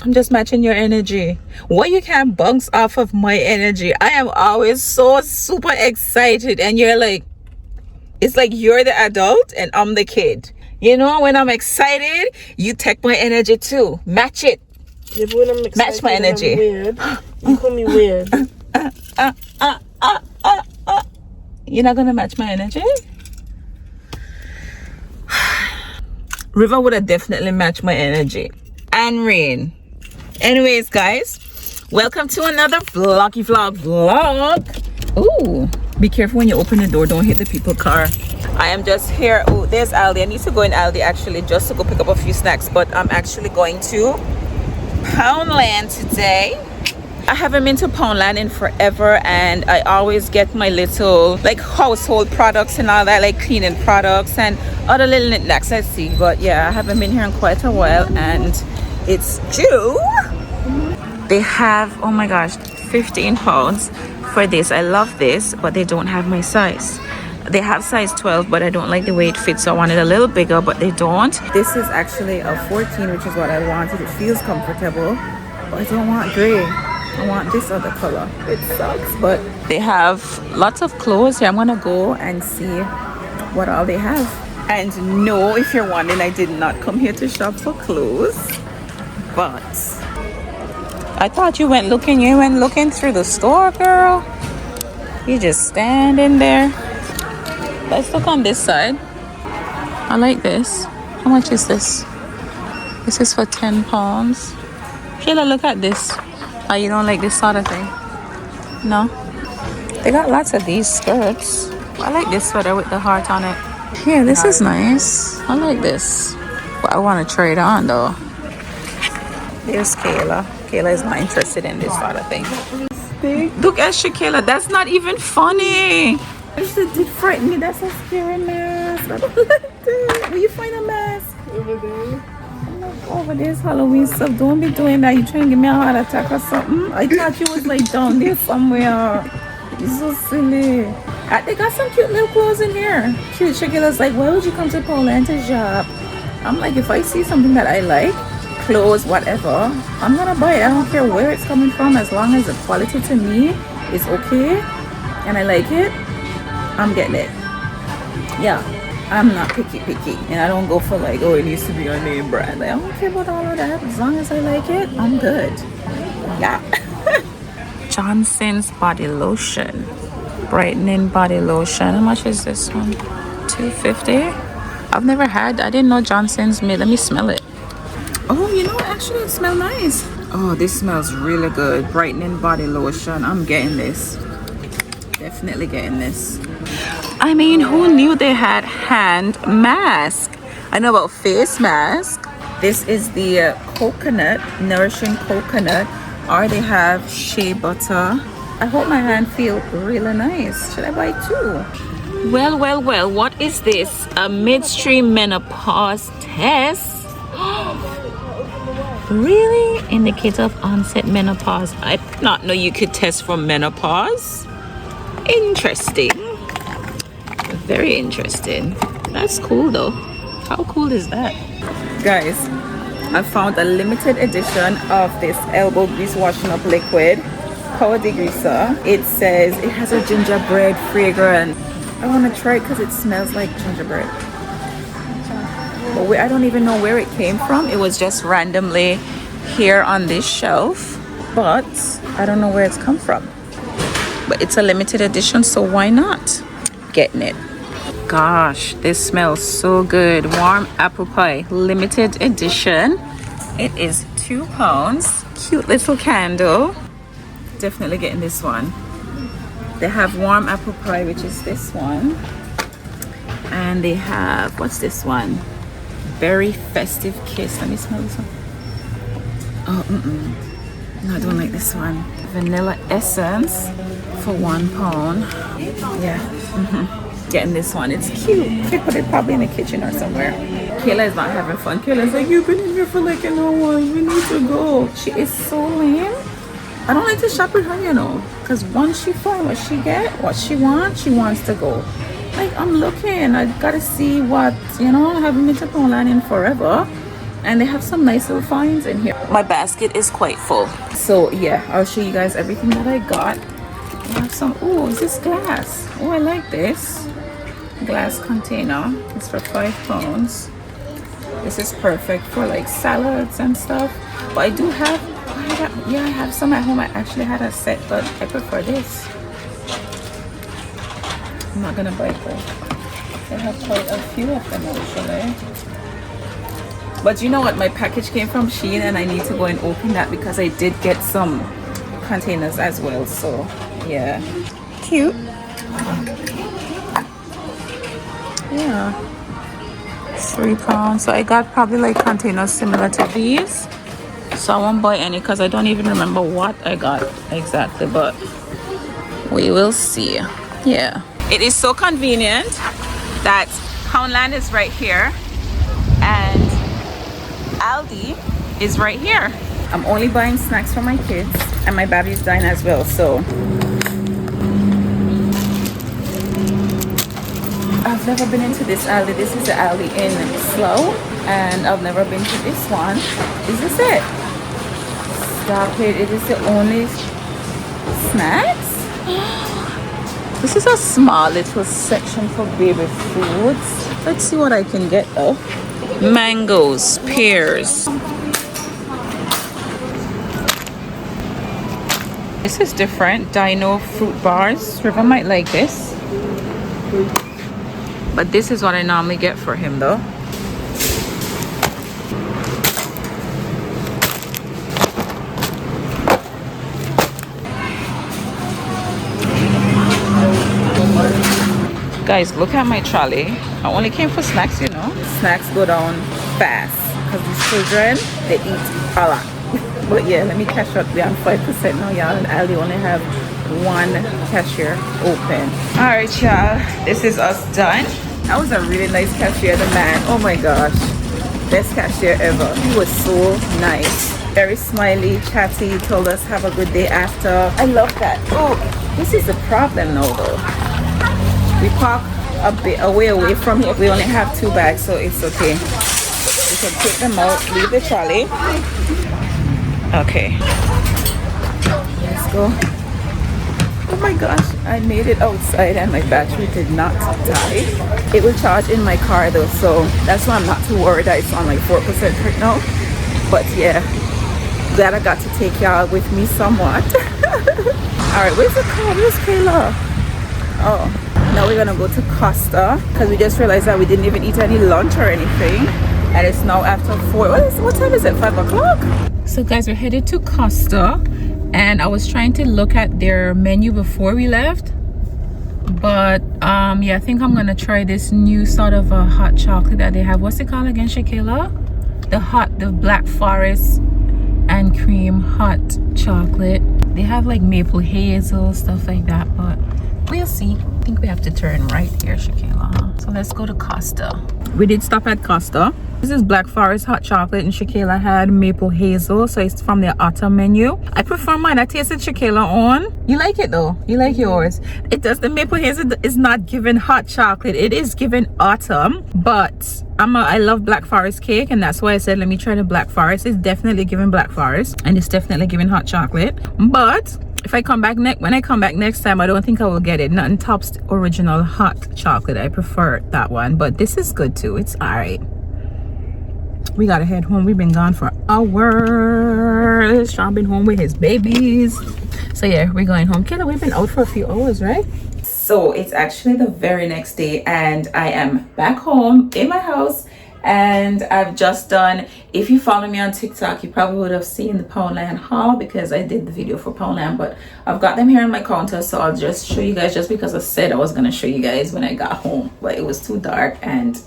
I'm just matching your energy. What you can't bounce off of my energy. I am always so super excited, and you're like, it's like you're the adult and I'm the kid. You know, when I'm excited, you take my energy too. Match it. Yeah, but when I'm excited, match my energy. I'm weird. You call me weird. You're not gonna match my energy? River would have definitely matched my energy. And Rain. Anyways, guys, welcome to another vlog. Ooh, be careful when you open the door, don't hit the people's car. I am just here. Oh, there's Aldi. I need to go in Aldi actually just to go pick up a few snacks, but I'm actually going to Poundland today. I haven't been to Poundland in forever, and I always get my little like household products and all that, like cleaning products and other little knickknacks. Let's see, but yeah, I haven't been here in quite a while, and it's due. They have, oh my gosh, 15 pounds for this. I love this, but they don't have my size. They have size 12, but I don't like the way it fits, so I want it a little bigger, but they don't. This is actually a 14, which is what I wanted. It feels comfortable, but I don't want gray. I want this other color. It sucks, but they have lots of clothes here. I'm gonna go and see what all they have. And no, if you're wondering, I did not come here to shop for clothes, but I thought you went looking. You went looking through the store, girl. You just standing there. Let's look on this side. I like this. How much is this? This is for 10 pounds. Sheila, look at this. Oh, you don't like this sort of thing? No? They got lots of these skirts. I like this sweater with the heart on it. Yeah, this is nice. I like this. But I want to try it on though. There's Kayla. Kayla is not interested in this sort of thing. Look at ShéKayla. That's not even funny. It did frighten me. That's a scary mask. I don't like that. Will you find a mask? Over there. Over there's Halloween stuff. Don't be doing that. You trying to give me a heart attack or something? I thought you was like down there somewhere. You're so silly. They got some cute little clothes in here. Cute. ShéKayla's like, why would you come to Poundland to shop? I'm like, if I see something that I like, clothes, whatever, I'm gonna buy it. I don't care where it's coming from, as long as the quality to me is okay and I like it, I'm getting it. Yeah, I'm not picky, and I don't go for like, oh, it needs to be a name brand. Like, I don't care about all of that. As long as I like it, I'm good. Yeah. Johnson's body lotion, brightening body lotion. How much is this one? $2.50. I've never had. I didn't know Johnson's made. Let me smell it. Oh, you know, actually it smells nice. Oh, this smells really good. Brightening body lotion. I'm getting this. Definitely getting this. I mean, who knew they had hand mask? I know about face mask. This is the coconut, nourishing coconut, or they have shea butter. I hope my hand feels really nice. Should I buy two? Well, what is this? A midstream menopause test? Really? Indicator of onset menopause. I did not know you could test for menopause. Interesting. Very interesting. That's cool though. How cool is that? Guys, I found a limited edition of this elbow grease washing up liquid, power degreaser. It says it has a gingerbread fragrance. I want to try it because it smells like gingerbread. But I don't even know where it came from. It was just randomly here on this shelf, but I don't know where it's come from. But it's a limited edition, so why not? Getting it. Gosh, this smells so good. Warm apple pie, limited edition. It is £2. Cute little candle. Definitely getting this one. They have warm apple pie, which is this one, and they have, what's this one? Very festive kiss. Let me smell this one. Oh, no, I don't like this one. Vanilla essence for £1. Yeah, getting this one. It's cute. You could put it probably in the kitchen or somewhere. Kayla is not having fun. Kayla's like, you've been in here for like an hour. We need to go. She is so lame. I don't like to shop with her, you know, because once she finds what she wants, she wants to go. Like, I'm looking. I gotta see what, you know, I haven't been to Poundland in forever. and they have some nice little finds in here. My basket is quite full, so yeah, I'll show you guys everything that I got. I have some. Oh, is this glass? Oh, I like this glass container. It's for £5. This is perfect for like salads and stuff. But I do have, I have some at home. I actually had a set, but I prefer this. I'm not gonna buy both. They have quite a few of them actually. But you know what? My package came from Shein, and I need to go and open that because I did get some containers as well. So yeah, cute. Yeah, £3. So I got probably like containers similar to these. So I won't buy any because I don't even remember what I got exactly, but we will see. Yeah, it is so convenient that Poundland is right here and Aldi is right here. I'm only buying snacks for my kids, and my baby's dying as well, so I've never been into this Aldi. This is the Aldi in Slough, and I've never been to this one. Is this it? Stop it. It is the only snacks. This is a small little section for baby foods. Let's see what I can get though. Mangoes, pears. This is different. Dino fruit bars. River might like this. But this is what I normally get for him though. Guys, look at my trolley. I only came for snacks, you know. Snacks go down fast because these children, they eat a lot. But yeah, let me cash out. We're on 5% now, y'all, and Aldi only have one cashier open. All right, y'all, this is us done. That was a really nice cashier, the man. Oh my gosh, best cashier ever. He was so nice, very smiley, chatty, told us have a good day after. I love that. Oh, this is the problem now though. We park a bit away from here. We only have 2 bags, so it's okay. We can take them out, leave the trolley. Okay, let's go. Oh my gosh, I made it outside and my battery did not die. It will charge in my car though, so that's why I'm not too worried that it's on like 4% right now. But yeah, glad I got to take y'all with me somewhat. Alright, where's the car? Where's Kayla? Oh, now we're gonna go to Costa because we just realized that we didn't even eat any lunch or anything, and it's now after 4. What time is it? 5 o'clock? So guys, we're headed to Costa, and I was trying to look at their menu before we left, but yeah, I think I'm gonna try this new sort of a hot chocolate that they have. What's it called again, ShéKayla? The Black Forest and cream hot chocolate. They have like maple hazel, stuff like that, but we'll see. I think we have to turn right here, ShéKayla. So let's go to Costa. We did stop at Costa. This is Black Forest hot chocolate, and ShéKayla had maple hazel, so it's from their autumn menu. I prefer mine. I tasted ShéKayla on. You like it though? You like yours? It does. The maple hazel is not given hot chocolate. It is given autumn, but I love Black Forest cake, and that's why I said let me try the Black Forest. It's definitely given Black Forest, and it's definitely given hot chocolate. But if I come back when I come back next time, I don't think I will get it. Nothing tops the original hot chocolate. I prefer that one, but this is good too. It's all right. We gotta head home. We've been gone for hours. Sean been home with his babies. So yeah, we're going home. Kayla, we've been out for a few hours, right? So it's actually the very next day, and I am back home in my house, and I've just done, if you follow me on TikTok, you probably would have seen the Poundland haul because I did the video for Poundland, but I've got them here on my counter, so I'll just show you guys, just because I said I was gonna show you guys when I got home, but it was too dark, and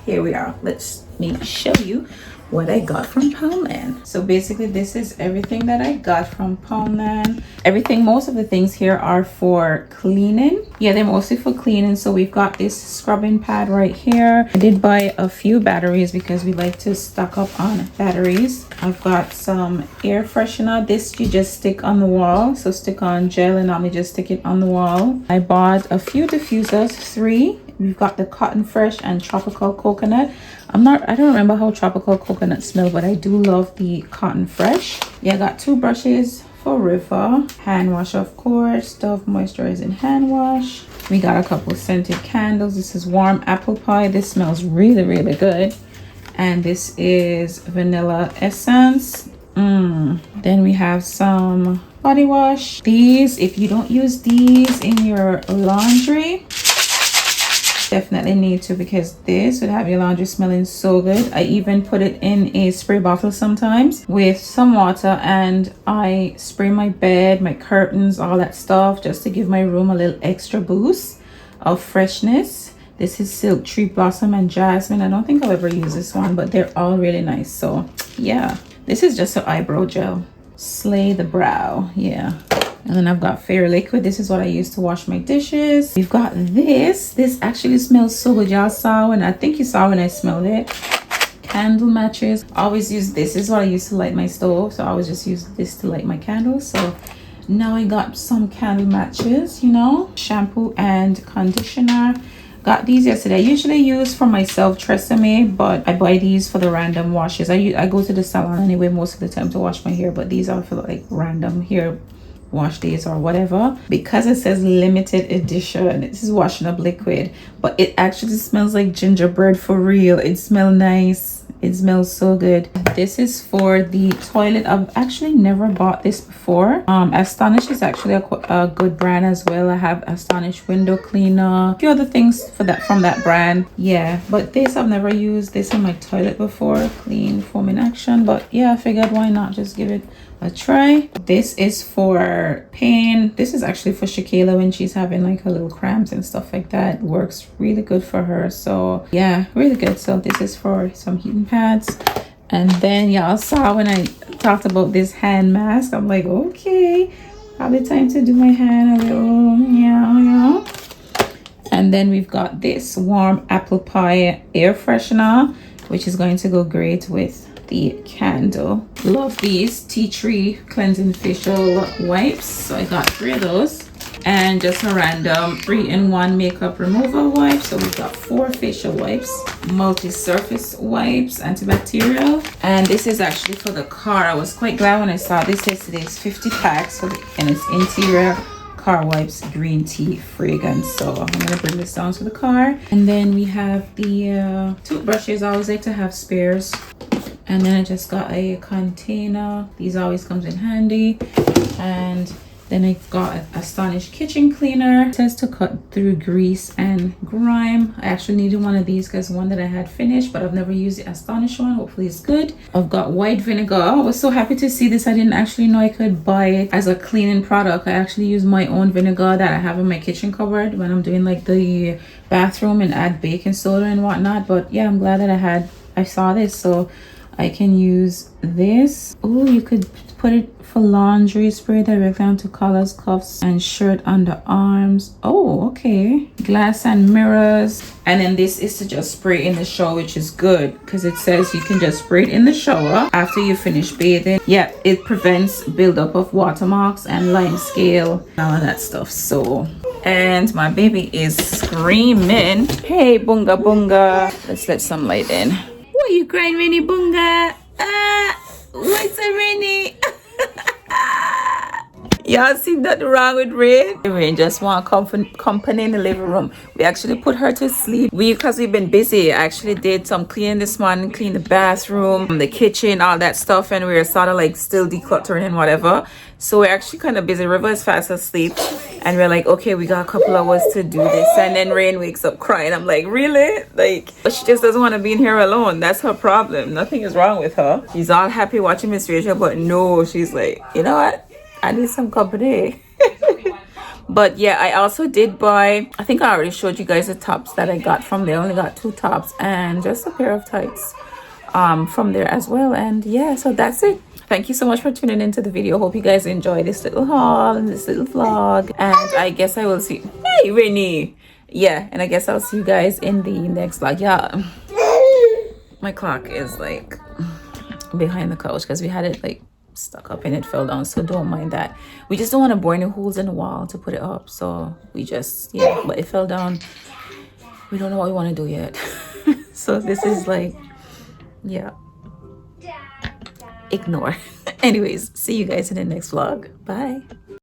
here we are. Let me show you what I got from Poundland. So basically this is everything that I got from Poundland. Everything, most of the things here are for cleaning. Yeah, they're mostly for cleaning. So we've got this scrubbing pad right here. I did buy a few batteries because we like to stock up on batteries. I've got some air freshener. This you just stick on the wall, so stick on gel and normally just stick it on the wall. I bought a few diffusers, 3, We've got the Cotton Fresh and Tropical Coconut. I don't remember how Tropical Coconut smell, but I do love the Cotton Fresh. Yeah, I got 2 brushes for River. Hand wash, of course. Dove Moisturizing Hand Wash. We got a couple scented candles. This is Warm Apple Pie. This smells really, really good. And this is Vanilla Essence. Then we have some body wash. These, if you don't use these in your laundry, definitely need to, because this would have your laundry smelling so good. I even put it in a spray bottle sometimes with some water, and I spray my bed, my curtains, all that stuff, just to give my room a little extra boost of freshness. This is Silk Tree Blossom and Jasmine. I don't think I'll ever use this one, but they're all really nice. So yeah, this is just an eyebrow gel. Slay the brow. Yeah. And then I've got Fair Liquid. This is what I use to wash my dishes. We've got this. This actually smells so good. Y'all saw when, I think you saw when I smelled it. Candle matches. I always use this. This is what I use to light my stove. So I always just use this to light my candles. So now I got some candle matches, you know. Shampoo and conditioner. Got these yesterday. I usually use for myself Tresemme, but I buy these for the random washes. I go to the salon anyway most of the time to wash my hair, but these are for like random hair wash days or whatever. Because it says limited edition, this is washing up liquid, but it actually smells like gingerbread for real. It smells nice. It smells so good. This is for the toilet. I've actually never bought this before. Astonish is actually a good brand as well. I have Astonish window cleaner, a few other things for that from that brand. Yeah, but this, I've never used this in my toilet before. Clean foam in action, but yeah, I figured why not just give it a try. This is for pain. This is actually for ShéKayla when she's having like her little cramps and stuff like that. It works really good for her. So yeah, really good. So this is for some heating pads. And then y'all saw when I talked about this hand mask, I'm like, okay, probably time to do my hand a little, yeah. And then we've got this Warm Apple Pie air freshener, which is going to go great with the candle. Love these tea tree cleansing facial wipes. So I got 3 of those, and just a random 3-in-1 makeup removal wipe. So we've got 4 facial wipes, multi-surface wipes, antibacterial. And this is actually for the car. I was quite glad when I saw this yesterday. It's 50 packs and it's interior car wipes green tea fragrance. So I'm gonna bring this down to the car. And then we have the toothbrushes. I always like to have spares. And then I just got a container. These always comes in handy. And then I've got an Astonish kitchen cleaner. It says to cut through grease and grime. I actually needed one of these because one that I had finished, but I've never used the Astonish one. Hopefully it's good. I've got white vinegar. I was so happy to see this. I didn't actually know I could buy it as a cleaning product. I actually use my own vinegar that I have in my kitchen cupboard when I'm doing like the bathroom and add baking soda and whatnot. But yeah, I'm glad that I saw this. So I can use this. Oh, you could put it for laundry, spray directly onto collars, cuffs, and shirt underarms. Oh, okay. Glass and mirrors. And then this is to just spray in the shower, which is good because it says you can just spray it in the shower after you finish bathing. Yeah, it prevents buildup of watermarks and lime scale and all of that stuff. So, and my baby is screaming. Hey, bunga bunga. Let's let some light in. What are you crying, Rainy Bunga? What's a Rainy? Y'all see nothing wrong with Rain? Rain just want company in the living room. We actually put her to sleep. Because we've been busy, I actually did some cleaning this morning, clean the bathroom, the kitchen, all that stuff, and we were sort of like still decluttering and whatever. So we're actually kind of busy. River is fast asleep, and we're like, okay, we got a couple hours to do this. And then Rain wakes up crying. I'm like, really? Like, she just doesn't want to be in here alone. That's her problem. Nothing is wrong with her. She's all happy watching Miss Rachel, but no, she's like, you know what? I need some company. But yeah, I also did buy, I think I already showed you guys the tops that I got from there. I only got 2 tops and just a pair of tights from there as well. And yeah, so that's it. Thank you so much for tuning into the video. Hope you guys enjoy this little haul and this little vlog. And I guess I will see, hey Winnie. Yeah, and I guess I'll see you guys in the next vlog. Yeah, my clock is like behind the couch because we had it like stuck up and it fell down, so don't mind that. We just don't want to bore any holes in the wall to put it up, so we just, yeah, but it fell down we don't know what we want to do yet. So this is like, yeah, ignore. Anyways, see you guys in the next vlog. Bye.